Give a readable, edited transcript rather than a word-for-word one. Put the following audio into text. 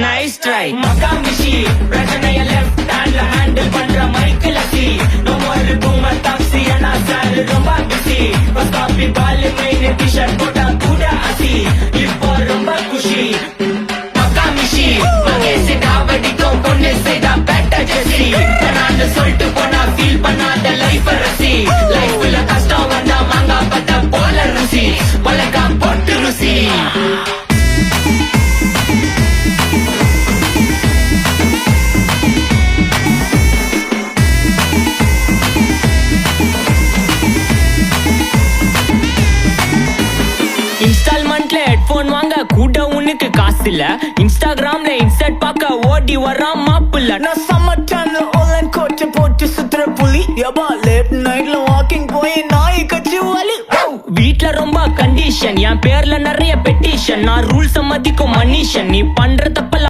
Nice try. Makamishi, பிரச்சனைய left handல handle பண்ற Michael C. No more boomer taxi ana sir ரொம்ப busy. First copy ball main t-shirt போட்டா கூட அசி. இப்போ ரொம்ப குஷி. Makamishi, மகேஷ் காவடிக்கும் பொண்ணு செய்தா better ஜெசி. நான் சொல்லிட்டு போனா feel பண்ணாத life ரசி. Lifeல கஷ்டம் வந்தா மாங்கா பத்த போல ருசி. பலகா போட்டு ருசி. இன்ஸ்டால்மெண்ட்ல ஹெட்போன் வாங்க கூட உனக்கு காசு இல்ல. இன்ஸ்டாகிராம்ல இன்ஸ்டன்ட் பார்க்க ஓடி வரான் மாப்பிள்ள. நான் சம்மர் டைம்ல ஆன்லைன் கோட்டை போட்டு சுத்துற புலி. யபா லேட் நைட்ல வாக்கிங் போய் நாய் கட்சி வலி. வீட்ல ரொம்ப கண்டிஷன், என் பேர்ல நிறைய பெட்டிஷன். நான் ரூல்ஸ் மதிக்கும் மனுஷன். நீ பண்ற தப்பெல்லாம்